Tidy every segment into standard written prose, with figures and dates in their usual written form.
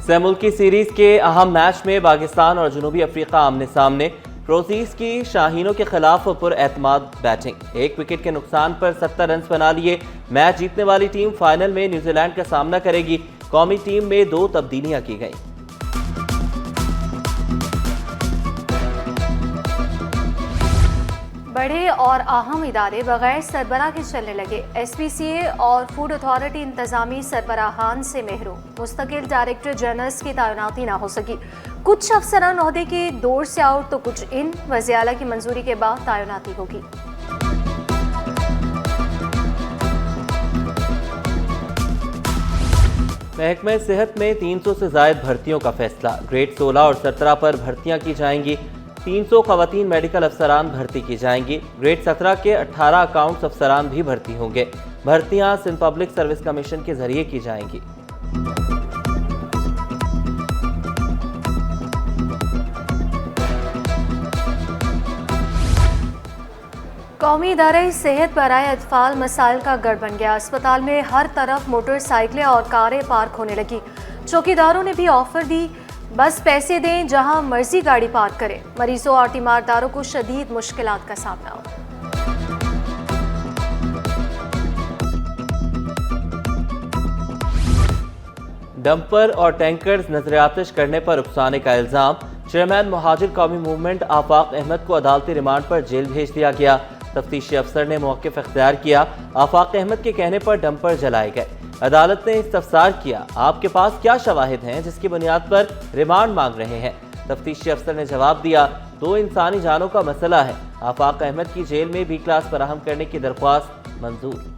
मुल्की सीरीज के अहम मैच में पाकिस्तान और जनूबी अफ्रीका आमने सामने। प्रोसीज की शाहीनों के खिलाफ पुरएतमाद बैटिंग, एक विकेट के नुकसान पर 70 रन बना लिए। मैच जीतने वाली टीम फाइनल में न्यूजीलैंड का सामना करेगी। कौमी टीम में 2 तब्दीलियां की गई। बड़े और अहम इदारे बगैर सरबराह के चलने लगे। SPCA और फूड अथॉरिटी इंतजामी सरबराहान से महरूम। मुस्तकिल डायरेक्टर जनरल्स की तैनाती ना हो सकी। कुछ अफसरान ओहदे के दौर से आउट तो कुछ इन। वज़ीर आला की मंजूरी के बाद तैनाती होगी। महकमे सेहत में 300 से ज़ायद भर्तियों का फैसला। ग्रेड 16 और 17 पर भर्तियां की जाएंगी। 300 खवातीन मेडिकल अफसरान भर्ती की जाएंगी। ग्रेड 17 के 18 अकाउंट्स अफसरान भी भर्ती होंगे। भर्तियां सिंध पब्लिक सर्विस कमीशन के जरिए की जाएंगी। कौमी इदारे सेहत बराए अतफाल मसाइल का गढ़ बन गया। अस्पताल में हर तरफ मोटरसाइकिलें और कारें पार्क होने लगी। चौकीदारों ने भी ऑफर दी, बस पैसे दें, जहां मर्जी गाड़ी पार्क करें। मरीजों और तीमारदारों को शदीद मुश्किलात का सामना। डंपर और टैंकर्स नजरियातिश करने पर उकसाने का इल्जाम। चेयरमैन मुहाजिर कौमी मूवमेंट आफाक अहमद को अदालती रिमांड पर जेल भेज दिया गया। तफ्तीशी अफसर ने मौक़िफ़ इख्तियार किया। आफाक अहमद के कहने पर डंपर जलाए गए। अदालत ने इस्तफसार किया, आपके पास क्या शवाहिद हैं जिसकी बुनियाद पर रिमांड मांग रहे हैं। तफ्तीशी अफसर ने जवाब दिया, 2 इंसानी जानों का मसला है। आफाक अहमद की जेल में B क्लास फराहम करने की दरख्वास्त मंजूर।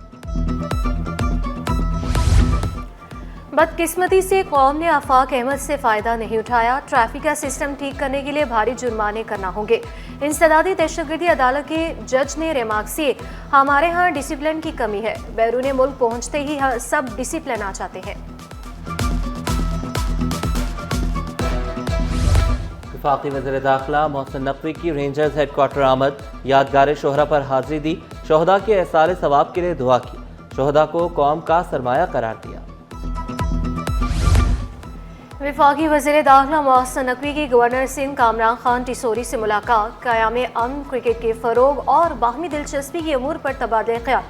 बदकिस्मती से कौम ने आफाक अहमद से फ़ायदा नहीं उठाया। ट्रैफिक का सिस्टम ठीक करने के लिए भारी जुर्माने करना होंगे। इंसदादी दहशतगर्दी अदालत के जज ने रिमार्क किए, हमारे यहाँ डिसिप्लिन की कमी है। बैरून मुल्क पहुँचते ही सब डिसिप्लिन आ जाते हैं। वफाकी वज़ीर दाखिला मोहसिन नकवी की रेंजर्स हेडक्वार्टर आमद। यादगार शोहरा पर हाजिरी दी। शोहदा के एहसार सवाब के लिए दुआ की। शोहदा को कौम का सरमाया करार दिया। वफाकी वज़ीर दाखिला मोहसिन नकवी की गवर्नर सिंध कामरान खान टिसोरी से मुलाकात। क़याम अमन, क्रिकेट के फ़रोग और बाहमी दिलचस्पी के अमूर पर तबादले ख्याल।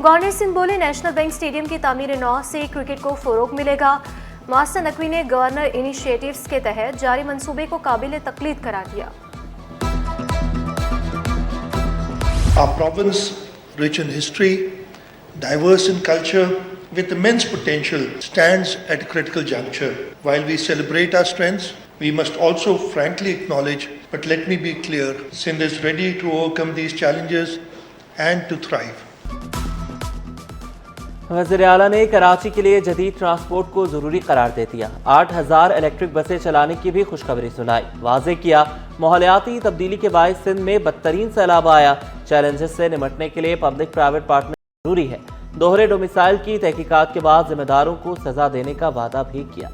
गवर्नर सिंध बोले, नेशनल बैंक स्टेडियम की तामीर नौ से क्रिकेट को फ़रोग मिलेगा। मोहसिन नकवी ने गवर्नर इनिशिएटिव्स के तहत जारी मंसूबे को काबिल तकलीद करार दिया। Our province, rich in history, diverse in culture, with immense potential, stands at a critical juncture. While we celebrate our strengths, we must also frankly acknowledge, but let me be clear, Sindh is ready to overcome these challenges and to thrive. वज़ीर आला ने कराची के लिए जदीद transport को ज़रूरी करार दे दिया। 8000 इलेक्ट्रिक बसें चलाने की भी खुशखबरी सुनाई। वाज़े किया, माहौलियाती तब्दीली के बायस सिंध में बदतरीन सैलाब आया। चैलेंजेस से निमटने के लिए पब्लिक प्राइवेट पार्टनर जरूरी है। दोहरे डोमिसाइल की तहकीकात के बाद जिम्मेदारों को सजा देने का वादा भी किया।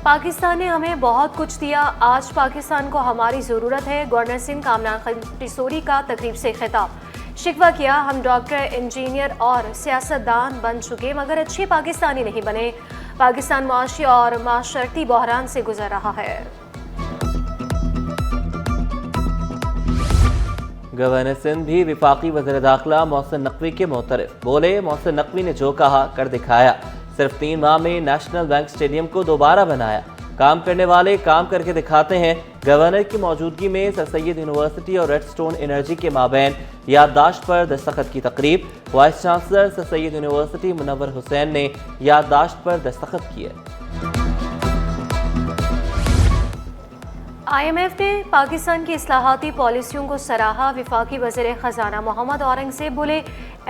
पाकिस्तान ने हमें बहुत कुछ दिया, आज पाकिस्तान को हमारी ज़रूरत है। गवर्नर सिंध कामरान खान टिसोरी का तकरीब से खिताब। शिकवा किया, हम डॉक्टर, इंजीनियर और सियासतदान बन चुके मगर अच्छे पाकिस्तानी नहीं बने। पाकिस्तान मुआशी और माशरती बहरान से गुजर रहा है। गवर्नर सिंध भी वफाकी वज़ीर दाखिला मोहसिन नकवी के मोतरफ। बोले, मोहसिन नकवी ने जो कहा कर दिखाया। सिर्फ 3 माह में नेशनल बैंक स्टेडियम को दोबारा बनाया। काम करने वाले काम करके दिखाते हैं। गवर्नर की मौजूदगी में सर सैयद यूनिवर्सिटी और रेडस्टोन एनर्जी के माबैन याददाश्त पर दस्तखत की तकरीब। Vice chancellor sir Syed university Munawwar Hussain ने याददाश्त पर दस्तखत किए। IMF ने पाकिस्तान की इस्लाहाती पॉलिसियों को सराहा। वफाकी वज़ीर ख़जाना मोहम्मद औरंगज़ेब बोले,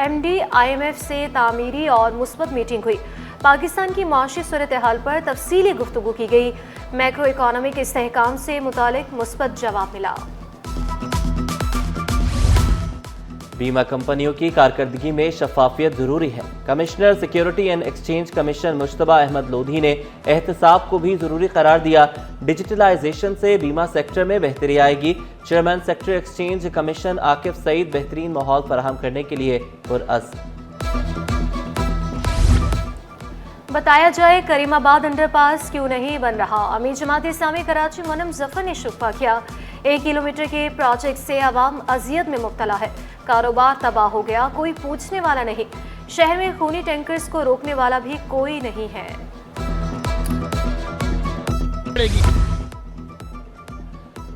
MD IMF से तामीरी और मुस्बत मीटिंग हुई। पाकिस्तान की माशी सूरत हाल पर तफसीली गुफ्तगू की गई। मैक्रो इकॉनॉमिक इस्तेहकाम से मुतालिक मुस्बत जवाब मिला। बीमा कंपनियों की कारकर्दगी में शफाफियत जरूरी है। Commissioner security and exchange commission Mujtaba Ahmed Lodhi ने एहतसाब को भी जरूरी करार दिया। डिजिटलाइजेशन से बीमा सेक्टर में बेहतरी आएगी। Chairman sector exchange commission Akif Saeed बेहतरीन माहौल फराहम करने के लिए पुरअज़्म। बताया जाए करीमाबाद अंडरपास क्यों नहीं बन रहा। अमीर जमात इस्लामी कराची मोनम जफर ने शुक्र किया। 1 किलोमीटर के प्रोजेक्ट से आवाम अजियत में मुब्तला है। कारोबार तबाह हो गया, कोई पूछने वाला नहीं। शहर में खूनी टैंकर्स को रोकने वाला भी कोई नहीं है।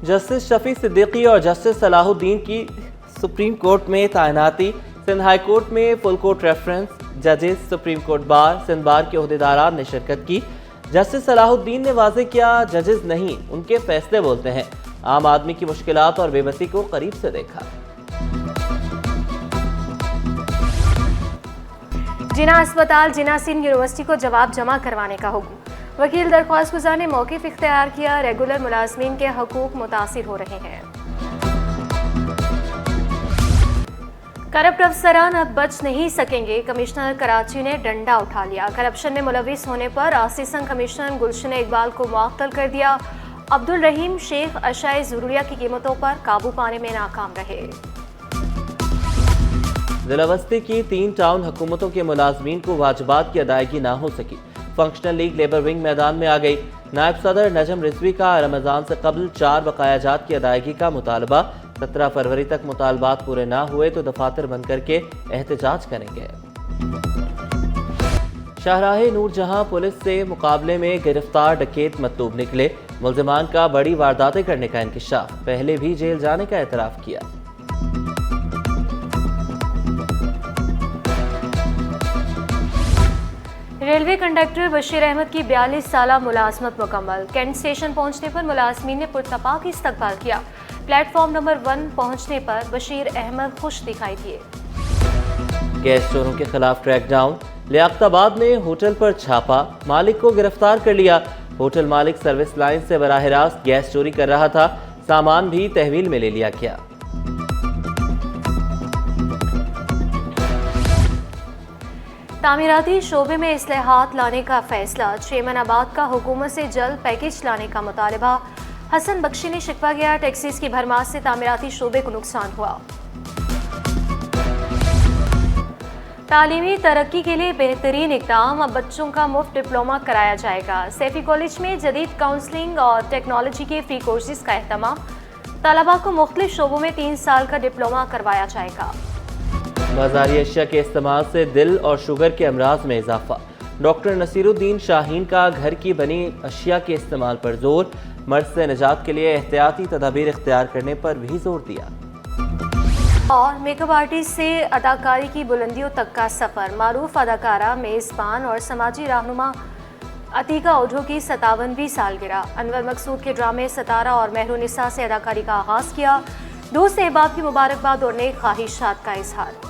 जस्टिस शफी सिद्दीकी और जस्टिस सलाहुद्दीन की सुप्रीम कोर्ट में तैनाती। सिंध हाई कोर्ट में फुल कोर्ट रेफरेंस जजेस सुप्रीम कोर्ट बार सिंध बार के अहदेदारान ने शिरकत की। जस्टिस सलाहुद्दीन ने वाजे किया, जजेस नहीं उनके फैसले बोलते हैं। आम आदमी की मुश्किलात और बेबसी को करीब से देखा। जिना अस्पताल जिना सिंध यूनिवर्सिटी को जवाब जमा करवाने का हुक्म। वकील दरख्वास्त गुजार ने मौक़िफ़ इख्तियार किया। रेगुलर मुलाजमीन के हकूक मुतासिर हो रहे हैं। करप्ट अफसरान अब बच नहीं सकेंगे। कमिश्नर कराची ने डंडा उठा लिया। करप्शन में मुलविस होने पर आसिस्टेंट कमिश्नर गुलशन इकबाल को मुअत्तल कर दिया। अब्दुल रहीम शेख अशाए ज़रूरिया की कीमतों पर काबू पाने में नाकाम रहे। जिला बस्ती की 3 टाउन हुकूमतों के मुलाजमीन को वाजिबात की अदायगी ना हो सकी। फंक्शनल लीग लेबर विंग मैदान में आ गई। नायब सदर नजम रिजवी का रमजान से कबल 4 बकायाजात की अदायगी का मुतालबा। 17 फरवरी तक मुतालबात पूरे ना हुए तो दफातर बंद करके एहतजाज करेंगे। शाहराहे नूरजहां पुलिस से मुकाबले में गिरफ्तार डकैत मतलूब निकले। मुल्जिमान का बड़ी वारदातें करने का इंकिशाफ। पहले भी जेल जाने का एतराफ़ किया। रेलवे कंडक्टर बशीर अहमद की 42 साला मुलाजमत मुकम्मल। कैंट स्टेशन पहुंचने पर मुलाजमीन ने पुरतपाक इस्तकबाल किया। प्लेटफॉर्म नंबर 1 पहुंचने पर बशीर अहमद खुश दिखाई दिए। गैस चोरों के खिलाफ क्रैकडाउन। लियाकताबाद में होटल पर छापा, मालिक को गिरफ्तार कर लिया। होटल मालिक सर्विस लाइन से बराह रास्त गैस चोरी कर रहा था। सामान भी तहवील में ले लिया गया। तामीराती शोबे में इस्लाहात लाने का फैसला। चेमनाबाद का हुकूमत से जल्द पैकेज लाने का मुतालबा। हसन बख्शी ने शिकवा किया, टैक्सीज की भरमार से तामीराती शोबे को नुकसान हुआ। तालीमी तरक्की के लिए बेहतरीन इक़दाम। अब बच्चों का मुफ्त डिप्लोमा कराया जाएगा। सैफी कॉलेज में जदीद काउंसलिंग और टेक्नोलॉजी के फ्री कोर्सेज का एहतमाम। तलबा को मुख्तलिफ शोबों में 3 साल का डिप्लोमा करवाया जाएगा। बाजारी अशिया के इस्तेमाल से दिल और शुगर के अमराज में इजाफा। डॉक्टर नसीरुद्दीन शाहीन का घर की बनी अशिया के इस्तेमाल पर जोर। मर्ज से निजात के लिए एहतियाती तदाबीर इख्तियार करने पर भी जोर दिया। और मेकअप आर्टिस्ट से अदाकारी की बुलंदियों तक का सफ़र। मारूफ अदाकारा, मेज़बान और समाजी रहनुमा अतीका ओढ़ो की 57वीं सालगिरह। अनवर मकसूद के ड्रामे सतारा और महरुनिसा से अदाकारी का आगाज़ किया। दोस्त अहबाब की मुबारकबाद और नेक ख्वाहिशात का इजहार।